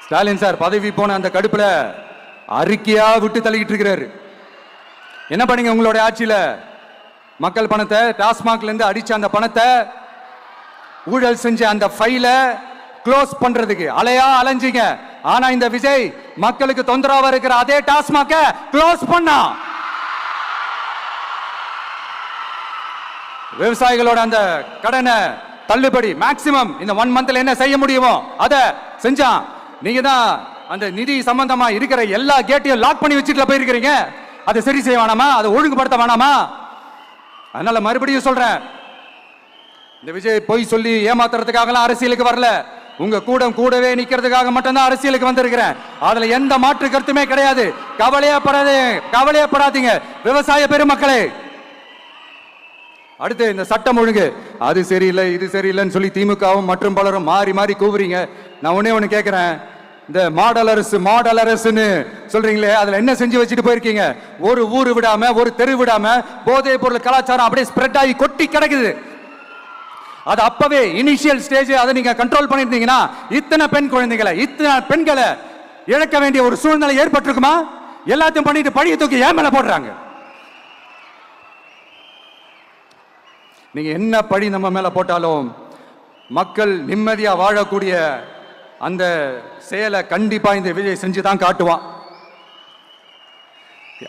Stalin sir பதவி போன அந்த கடுப்புல அறிக்கையா விட்டு தள்ளிக்கிட்டு இருக்கிறாரு. என்ன பண்ணீங்க உங்களுடைய ஆட்சியில? மக்கள் பணத்தை, டாஸ்மாக்ல இருந்து அடிச்ச அந்த பணத்தை, ஊழல் செஞ்ச அந்த ஃபைல க்ளோஸ் பண்றதுக்கு அலையா அலைஞ்சிங்க. ஆனா இந்த விஜய் மக்களுக்கு தொந்தரவா இருக்கிற அதே டாஸ்மாக க்ளோஸ் பண்ணா. விவசாயிகளோட அந்த கடனை தள்ளுபடி மேக்சிமம் இந்த 1 மந்த்ல என்ன செய்ய முடியுமோ அதை செஞ்சான். நீங்க தான் அந்த நிதி சம்பந்தமா இருக்கிற எல்லா கேட்டையும் லாக் பண்ணி வச்சுட்டு போயிருக்கிறீங்க. அதை சரி செய்ய வேணாமா? அதை ஒழுங்குபடுத்த வேணாமா? அதனால மறுபடியும் சொல்றேன், இந்த விஜய் பொய் சொல்லி ஏமாத்துறதுக்காக அரசியலுக்கு வரல. உங்க கூடவே நிக்கிறதுக்காக மட்டும்தான் அரசியலுக்கு வந்திருக்கிறேன். அதுல எந்த மாற்று கருத்துமே கிடையாது. கவலையப்படாதீங்க விவசாய பெருமக்களே. அடுத்து இந்த சட்டம் ஒழுங்கு, அது சரியில்லை இது சரியில்லைன்னு சொல்லி திமுகவும் மற்றும் பலரும் மாறி மாறி கூவுறீங்க. நான் ஒண்ணு கேட்கிறேன், இந்த மாடல் அரசுன்னு சொல்றீங்களே, அதுல என்ன செஞ்சு வச்சுட்டு போயிருக்கீங்க? ஒரு ஊரு விடாம, ஒரு தெரு விடாம போதைப் பொருள் கலாச்சாரம் அப்படியே ஸ்ப்ரெட் ஆகி கொட்டி கிடக்குது. அது அப்பவே இனிஷியல் ஸ்டேஜ் அதை நீங்க கண்ட்ரோல் பண்ணிருந்தீங்கன்னா இத்தனை பெண்களை இழக்க வேண்டிய ஒரு சூழ்நிலை ஏற்பட்டிருக்குமா? எல்லாத்தையும் பண்ணிட்டு பழிய தூக்கி ஏன் மேல போடுறாங்க. நீங்க என்ன பழி நம்ம மேல போட்டாலும் மக்கள் நிம்மதியா வாழக்கூடிய அந்த செயலை கண்டிப்பா இந்த விஜய் செஞ்சு தான் காட்டுவான்.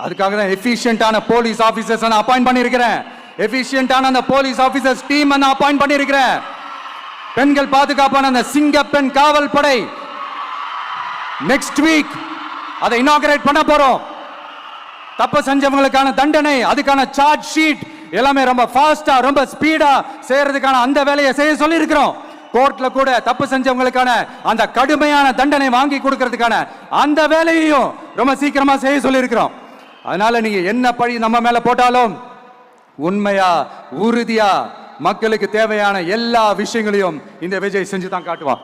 அதுக்காக தான் எஃபிஷியன்டான போலீஸ் ஆபீசர்ஸ் நான் அப்பாயிண்ட் பண்ணியிருக்கிறேன். எஃபிஷியன்டான அந்த போலீஸ் ஆபீசர்ஸ் டீம் நான் அப்பாயிண்ட் பண்ணியிருக்கிறேன். பெண்கள் பாதுகாப்பான அந்த சிங்கப்பெண் காவல் படை நெக்ஸ்ட் வீக் அதை இனாகரேட் பண்ண போறோம். தப்பு செஞ்சவங்களுக்கான தண்டனை, அதுக்கான சார்ஜ் ஷீட் எல்லாமே ரொம்ப ஃபாஸ்டா, ரொம்ப ஸ்பீடா செய்யறதுக்கான அந்த வேலையை செய்ய சொல்லி இருக்கிறோம். கோர்ட்ல கூட தப்பு செஞ்சவங்களுக்கான அந்த கடுமையான தண்டனை வாங்கி கொடுக்கிறதுக்கான அந்த வேலையையும் ரொம்ப சீக்கிரமா செய்ய சொல்லி இருக்கிறோம். அதனால நீங்க என்ன பழி நம்ம மேல போட்டாலும் உண்மையா உறுதியா மக்களுக்கு தேவையான எல்லா விஷயங்களையும் இந்த விஜய் செஞ்சு தான் காட்டுவான்.